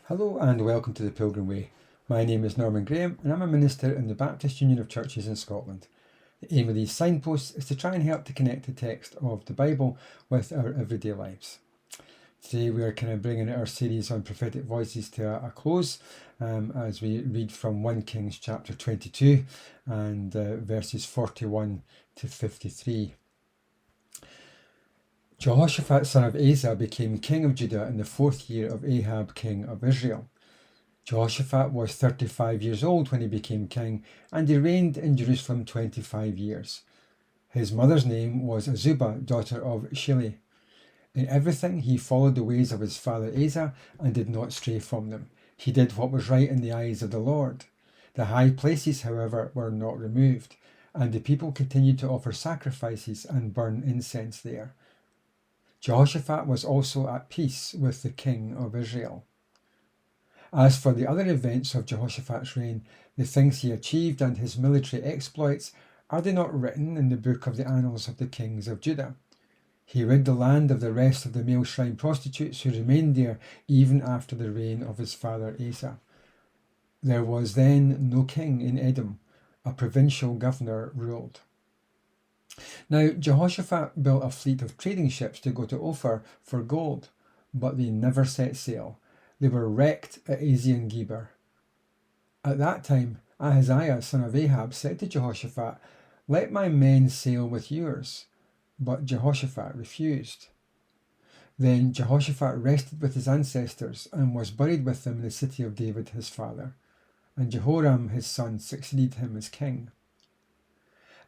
Hello and welcome to the Pilgrim Way. My name is Norman Graham and I'm a minister in the Baptist Union of Churches in Scotland. The aim of these signposts is to try and help to connect the text of the Bible with our everyday lives. Today we are kind of bringing our series on prophetic voices to a close as we read from 1 Kings chapter 22 and verses 41 to 53. Jehoshaphat son of Asa became king of Judah in the 4th year of Ahab king of Israel. Jehoshaphat was 35 years old when he became king, and he reigned in Jerusalem 25 years. His mother's name was Azubah, daughter of Shili. In everything he followed the ways of his father Asa and did not stray from them. He did what was right in the eyes of the Lord. The high places, however, were not removed, and the people continued to offer sacrifices and burn incense there. Jehoshaphat was also at peace with the king of Israel. As for the other events of Jehoshaphat's reign, the things he achieved and his military exploits, are they not written in the book of the annals of the kings of Judah? He rid the land of the rest of the male shrine prostitutes who remained there even after the reign of his father Asa. There was then no king in Edom. A provincial governor ruled. Now Jehoshaphat built a fleet of trading ships to go to Ophir for gold, but they never set sail. They were wrecked at Ezion-Geber. At that time, Ahaziah son of Ahab said to Jehoshaphat, "Let my men sail with yours." But Jehoshaphat refused. Then Jehoshaphat rested with his ancestors and was buried with them in the city of David his father. And Jehoram his son succeeded him as king.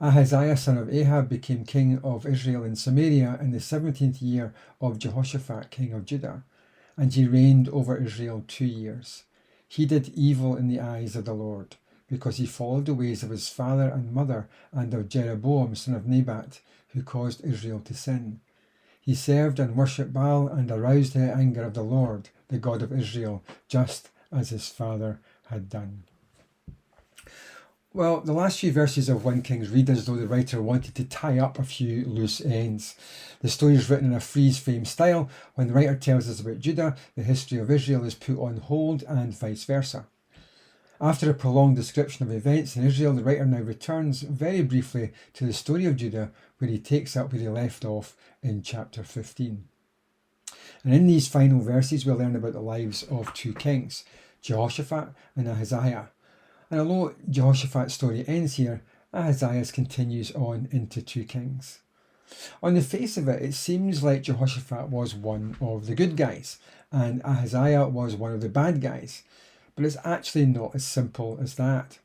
Ahaziah son of Ahab became king of Israel in Samaria in the 17th year of Jehoshaphat king of Judah, and he reigned over Israel 2 years. He did evil in the eyes of the Lord, because he followed the ways of his father and mother and of Jeroboam son of Nebat, who caused Israel to sin. He served and worshipped Baal and aroused the anger of the Lord, the God of Israel, just as his father had done. Well, the last few verses of 1 Kings read as though the writer wanted to tie up a few loose ends. The story is written in a freeze-frame style. When the writer tells us about Judah, the history of Israel is put on hold and vice versa. After a prolonged description of events in Israel, the writer now returns very briefly to the story of Judah, where he takes up where he left off in chapter 15. And in these final verses, we'll learn about the lives of 2 kings, Jehoshaphat and Ahaziah. And although Jehoshaphat's story ends here, Ahaziah's continues on into 2 Kings. On the face of it, it seems like Jehoshaphat was one of the good guys, and Ahaziah was one of the bad guys. But it's actually not as simple as that.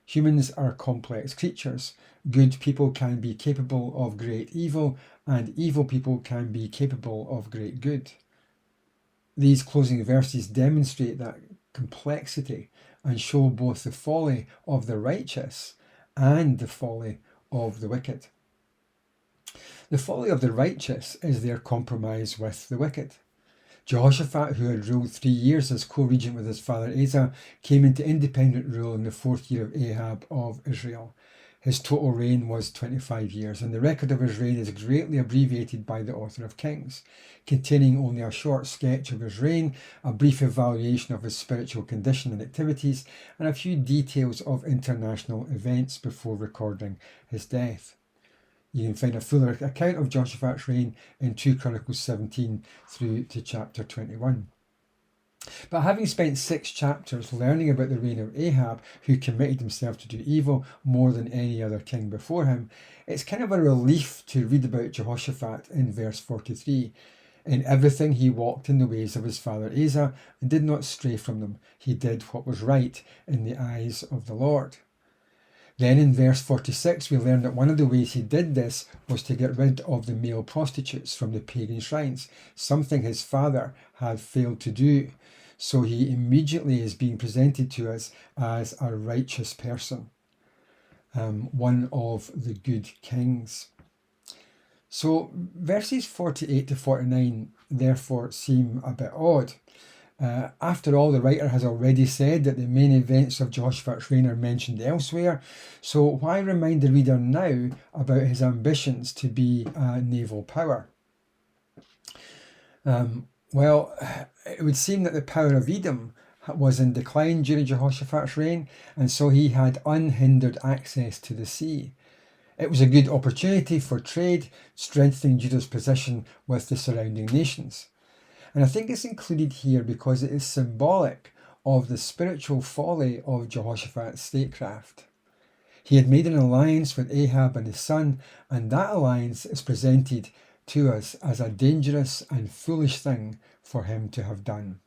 Humans are complex creatures. Good people can be capable of great evil, and evil people can be capable of great good. These closing verses demonstrate that complexity and show both the folly of the righteous and the folly of the wicked. The folly of the righteous is their compromise with the wicked. Jehoshaphat, who had ruled 3 years as co-regent with his father Asa, came into independent rule in the 4th year of Ahab of Israel. His total reign was 25 years, and the record of his reign is greatly abbreviated by the author of Kings, containing only a short sketch of his reign, a brief evaluation of his spiritual condition and activities, and a few details of international events before recording his death. You can find a fuller account of Jehoshaphat's reign in 2 Chronicles 17 through to chapter 21. But having spent 6 chapters learning about the reign of Ahab, who committed himself to do evil more than any other king before him, it's kind of a relief to read about Jehoshaphat in verse 43. In everything he walked in the ways of his father Asa and did not stray from them. He did what was right in the eyes of the Lord. Then in verse 46 we learn that one of the ways he did this was to get rid of the male prostitutes from the pagan shrines, something his father had failed to do. So he immediately is being presented to us as a righteous person, one of the good kings. So verses 48 to 49 therefore seem a bit odd. After all, the writer has already said that the main events of Jehoshaphat's reign are mentioned elsewhere, so why remind the reader now about his ambitions to be a naval power? Well, it would seem that the power of Edom was in decline during Jehoshaphat's reign, and so he had unhindered access to the sea. It was a good opportunity for trade, strengthening Judah's position with the surrounding nations. And I think it's included here because it is symbolic of the spiritual folly of Jehoshaphat's statecraft. He had made an alliance with Ahab and his son, and that alliance is presented to us as a dangerous and foolish thing for him to have done.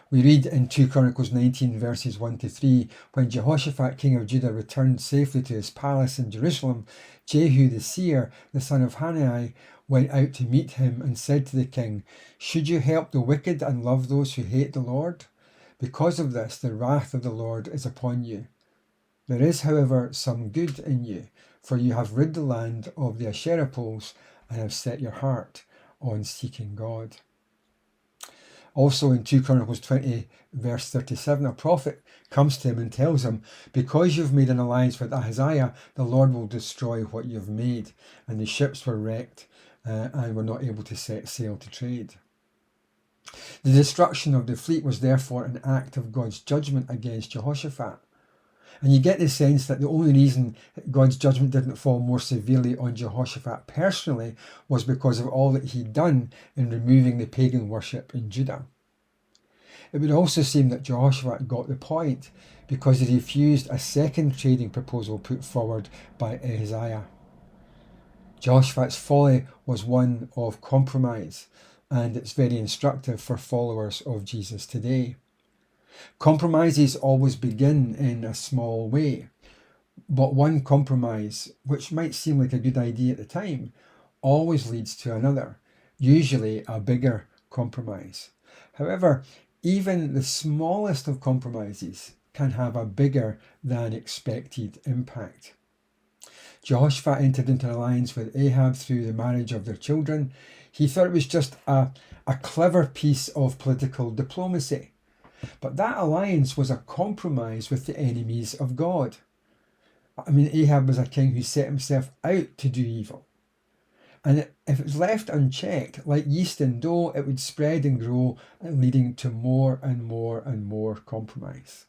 We read in 2 Chronicles 19 verses 1 to 3, when Jehoshaphat, king of Judah, returned safely to his palace in Jerusalem, Jehu the seer, the son of Hanani, went out to meet him and said to the king, "Should you help the wicked and love those who hate the Lord? Because of this, the wrath of the Lord is upon you. There is, however, some good in you, for you have rid the land of the Asherah poles and have set your heart on seeking God." Also in 2 Chronicles 20 verse 37, a prophet comes to him and tells him, "Because you've made an alliance with Ahaziah, the Lord will destroy what you've made." And the ships were wrecked and were not able to set sail to trade. The destruction of the fleet was therefore an act of God's judgment against Jehoshaphat. And you get the sense that the only reason God's judgment didn't fall more severely on Jehoshaphat personally was because of all that he'd done in removing the pagan worship in Judah. It would also seem that Jehoshaphat got the point because he refused a second trading proposal put forward by Ahaziah. Jehoshaphat's folly was one of compromise, and it's very instructive for followers of Jesus today. Compromises always begin in a small way, but one compromise, which might seem like a good idea at the time, always leads to another, usually a bigger compromise. However, even the smallest of compromises can have a bigger than expected impact. Jehoshaphat entered into an alliance with Ahab through the marriage of their children. He thought it was just a clever piece of political diplomacy. But that alliance was a compromise with the enemies of God. I mean, Ahab was a king who set himself out to do evil. And if it was left unchecked, like yeast in dough, it would spread and grow, leading to more and more and more compromise.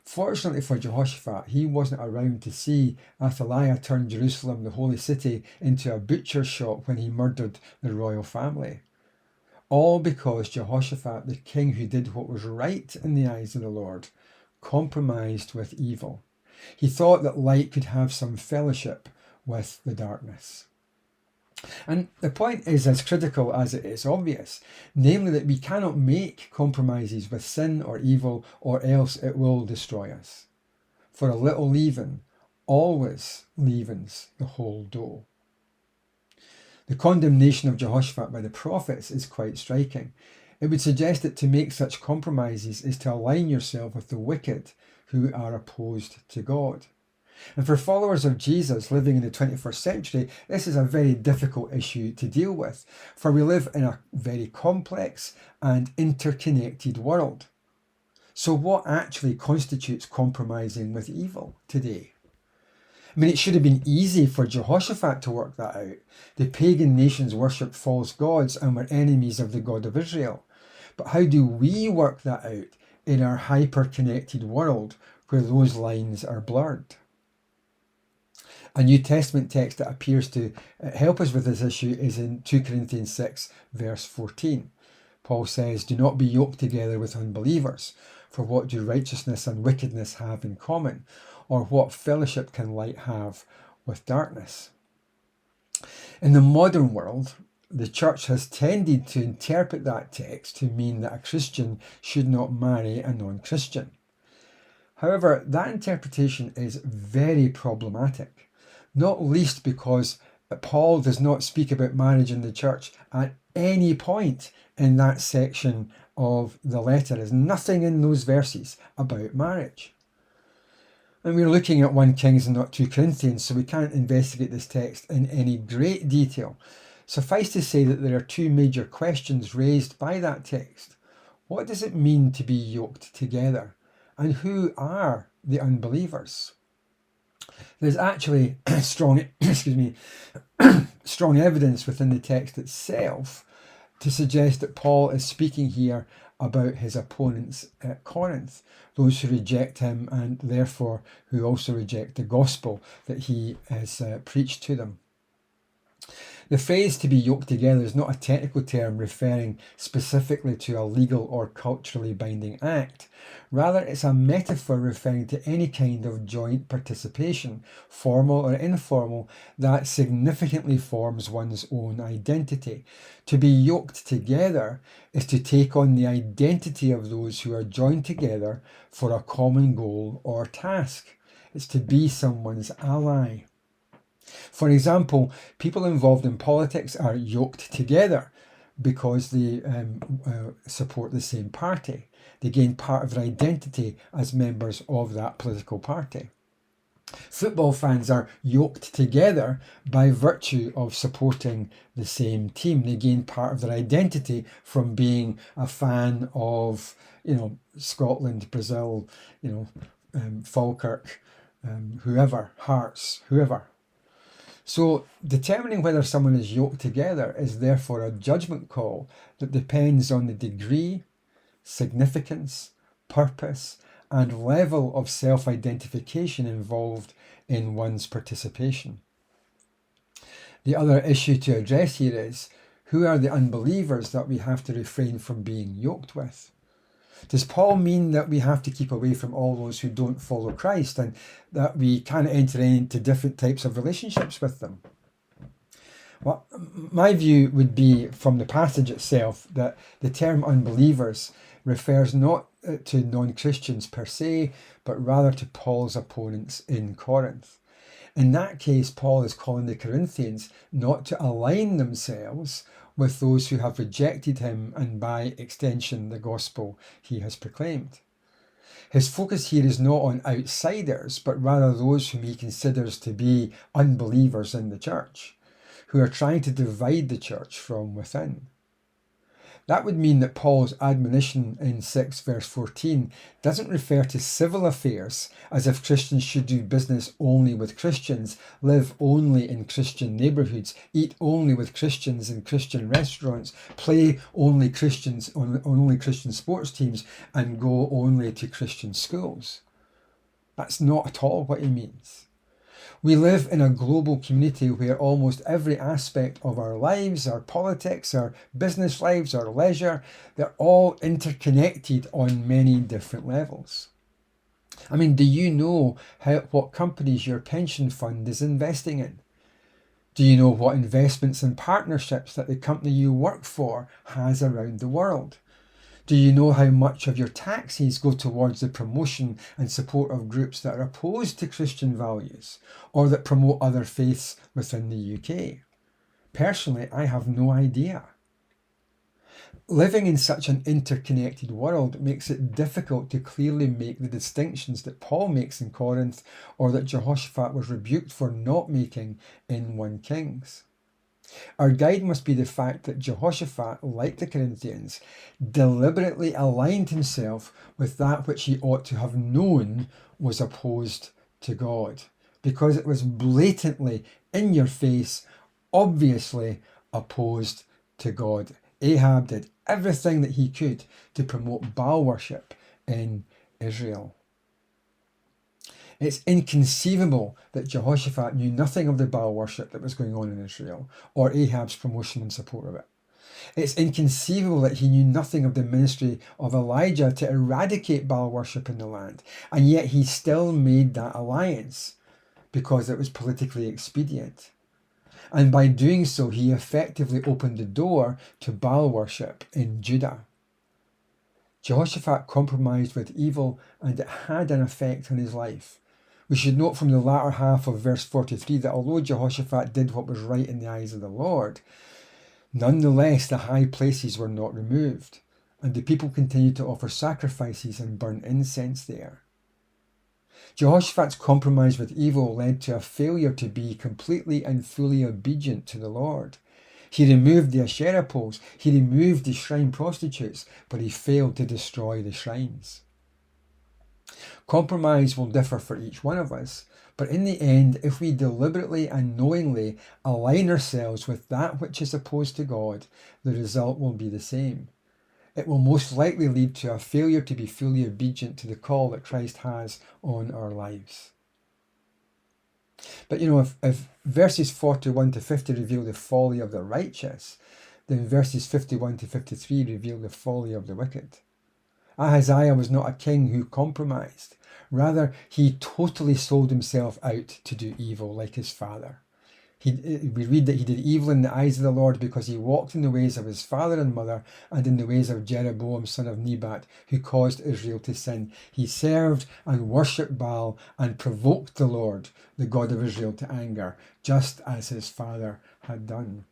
Fortunately for Jehoshaphat, he wasn't around to see Athaliah turn Jerusalem, the holy city, into a butcher's shop when he murdered the royal family. All because Jehoshaphat, the king who did what was right in the eyes of the Lord, compromised with evil. He thought that light could have some fellowship with the darkness. And the point is as critical as it is obvious, namely that we cannot make compromises with sin or evil, or else it will destroy us. For a little leaven always leavens the whole dough. The condemnation of Jehoshaphat by the prophets is quite striking. It would suggest that to make such compromises is to align yourself with the wicked who are opposed to God. And for followers of Jesus living in the 21st century, this is a very difficult issue to deal with, for we live in a very complex and interconnected world. So what actually constitutes compromising with evil today? I mean, it should have been easy for Jehoshaphat to work that out. The pagan nations worshipped false gods and were enemies of the God of Israel. But how do we work that out in our hyper-connected world where those lines are blurred? A New Testament text that appears to help us with this issue is in 2 Corinthians 6, verse 14. Paul says, "Do not be yoked together with unbelievers, for what do righteousness and wickedness have in common? Or what fellowship can light have with darkness?" In the modern world, the church has tended to interpret that text to mean that a Christian should not marry a non-Christian. However, that interpretation is very problematic, not least because Paul does not speak about marriage in the church at any point in that section of the letter. There's nothing in those verses about marriage. And we're looking at 1 Kings and not 2 Corinthians, so we can't investigate this text in any great detail. Suffice to say that there are two major questions raised by that text. What does it mean to be yoked together? And who are the unbelievers? There's actually strong evidence within the text itself to suggest that Paul is speaking here about his opponents at Corinth, those who reject him and therefore who also reject the gospel that he has preached to them. The phrase to be yoked together is not a technical term referring specifically to a legal or culturally binding act. Rather, it's a metaphor referring to any kind of joint participation, formal or informal, that significantly forms one's own identity. To be yoked together is to take on the identity of those who are joined together for a common goal or task. It's to be someone's ally. For example, people involved in politics are yoked together because they support the same party. They gain part of their identity as members of that political party. Football fans are yoked together by virtue of supporting the same team. They gain part of their identity from being a fan of, Scotland, Brazil, Falkirk, whoever, Hearts, whoever. So determining whether someone is yoked together is therefore a judgment call that depends on the degree, significance, purpose, and level of self-identification involved in one's participation. The other issue to address here is, who are the unbelievers that we have to refrain from being yoked with? Does Paul mean that we have to keep away from all those who don't follow Christ and that we can't enter into different types of relationships with them? Well, my view would be from the passage itself that the term unbelievers refers not to non-Christians per se, but rather to Paul's opponents in Corinth. In that case, Paul is calling the Corinthians not to align themselves with those who have rejected him and by extension the gospel he has proclaimed. His focus here is not on outsiders, but rather those whom he considers to be unbelievers in the church, who are trying to divide the church from within. That would mean that Paul's admonition in 6 verse 14 doesn't refer to civil affairs, as if Christians should do business only with Christians, live only in Christian neighbourhoods, eat only with Christians in Christian restaurants, play only Christians on only Christian sports teams, and go only to Christian schools. That's not at all what he means. We live in a global community where almost every aspect of our lives, our politics, our business lives, our leisure, they're all interconnected on many different levels. I mean, do you know what companies your pension fund is investing in? Do you know what investments and partnerships that the company you work for has around the world? Do you know how much of your taxes go towards the promotion and support of groups that are opposed to Christian values or that promote other faiths within the UK? Personally, I have no idea. Living in such an interconnected world makes it difficult to clearly make the distinctions that Paul makes in Corinth or that Jehoshaphat was rebuked for not making in 1 Kings. Our guide must be the fact that Jehoshaphat, like the Corinthians, deliberately aligned himself with that which he ought to have known was opposed to God, because it was blatantly, in your face, obviously opposed to God. Ahab did everything that he could to promote Baal worship in Israel. It's inconceivable that Jehoshaphat knew nothing of the Baal worship that was going on in Israel, or Ahab's promotion and support of it. It's inconceivable that he knew nothing of the ministry of Elijah to eradicate Baal worship in the land, and yet he still made that alliance because it was politically expedient. And by doing so, he effectively opened the door to Baal worship in Judah. Jehoshaphat compromised with evil, and it had an effect on his life. We should note from the latter half of verse 43 that although Jehoshaphat did what was right in the eyes of the Lord, nonetheless the high places were not removed, and the people continued to offer sacrifices and burn incense there. Jehoshaphat's compromise with evil led to a failure to be completely and fully obedient to the Lord. He removed the Asherah poles, he removed the shrine prostitutes, but he failed to destroy the shrines. Compromise will differ for each one of us, but in the end, if we deliberately and knowingly align ourselves with that which is opposed to God, the result will be the same. it will most likely lead to a failure to be fully obedient to the call that Christ has on our lives. But if verses 41 to 50 reveal the folly of the righteous, then verses 51 to 53 reveal the folly of the wicked. Ahaziah was not a king who compromised. Rather, he totally sold himself out to do evil like his father. We read that he did evil in the eyes of the Lord because he walked in the ways of his father and mother and in the ways of Jeroboam, son of Nebat, who caused Israel to sin. He served and worshipped Baal and provoked the Lord, the God of Israel, to anger, just as his father had done.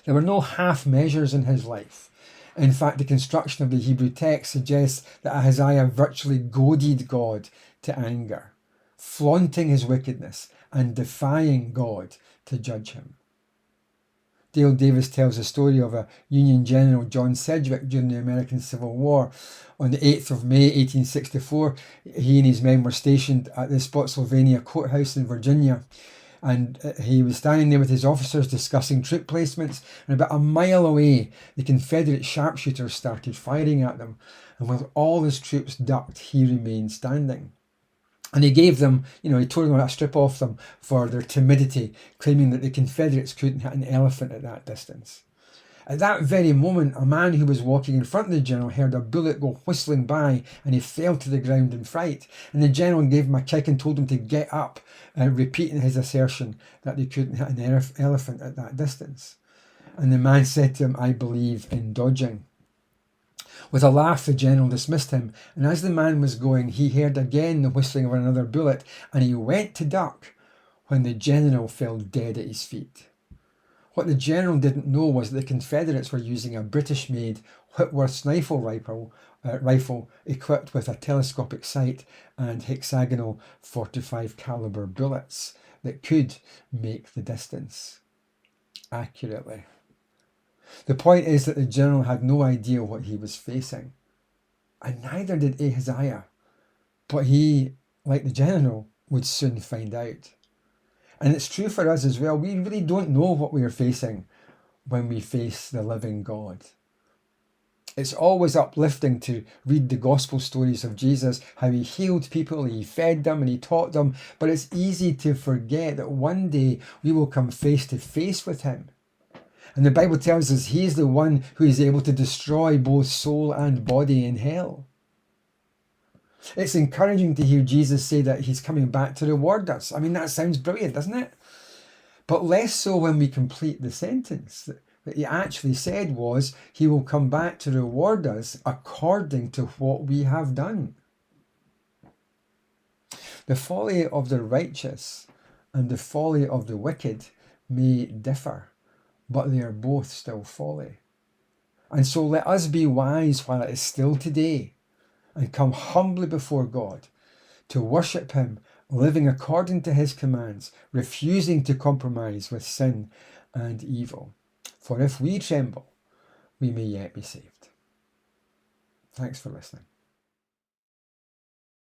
There were no half measures in his life. In fact, the construction of the Hebrew text suggests that Ahaziah virtually goaded God to anger, flaunting his wickedness and defying God to judge him. Dale Davis tells the story of a Union General, John Sedgwick, during the American Civil War. On the 8th of May 1864, he and his men were stationed at the Spotsylvania Courthouse in Virginia, and he was standing there with his officers discussing troop placements, and about a mile away the Confederate sharpshooters started firing at them, and while all his troops ducked, he remained standing. And he gave them, he tore them a strip off them for their timidity, claiming that the Confederates couldn't hit an elephant at that distance. At that very moment, a man who was walking in front of the general heard a bullet go whistling by, and he fell to the ground in fright. And the general gave him a kick and told him to get up, repeating his assertion that they couldn't hit an elephant at that distance. And the man said to him, "I believe in dodging." With a laugh, the general dismissed him, and as the man was going, he heard again the whistling of another bullet, and he went to duck when the general fell dead at his feet. What the general didn't know was that the Confederates were using a British-made Whitworth's rifle equipped with a telescopic sight and hexagonal .45 caliber bullets that could make the distance accurately. The point is that the general had no idea what he was facing, and neither did Ahaziah. But he, like the general, would soon find out. And it's true for us as well. We really don't know what we are facing when we face the living God. It's always uplifting to read the gospel stories of Jesus, how he healed people, he fed them and he taught them. But it's easy to forget that one day we will come face to face with him. And the Bible tells us he is the one who is able to destroy both soul and body in hell. It's encouraging to hear Jesus say that he's coming back to reward us. I mean, that sounds brilliant, doesn't it? But less so when we complete the sentence. That he actually said was, he will come back to reward us according to what we have done. The folly of the righteous and the folly of the wicked may differ, but they are both still folly. And so let us be wise while it is still today, and come humbly before God to worship him, living according to his commands, refusing to compromise with sin and evil. For if we tremble, we may yet be saved. Thanks for listening.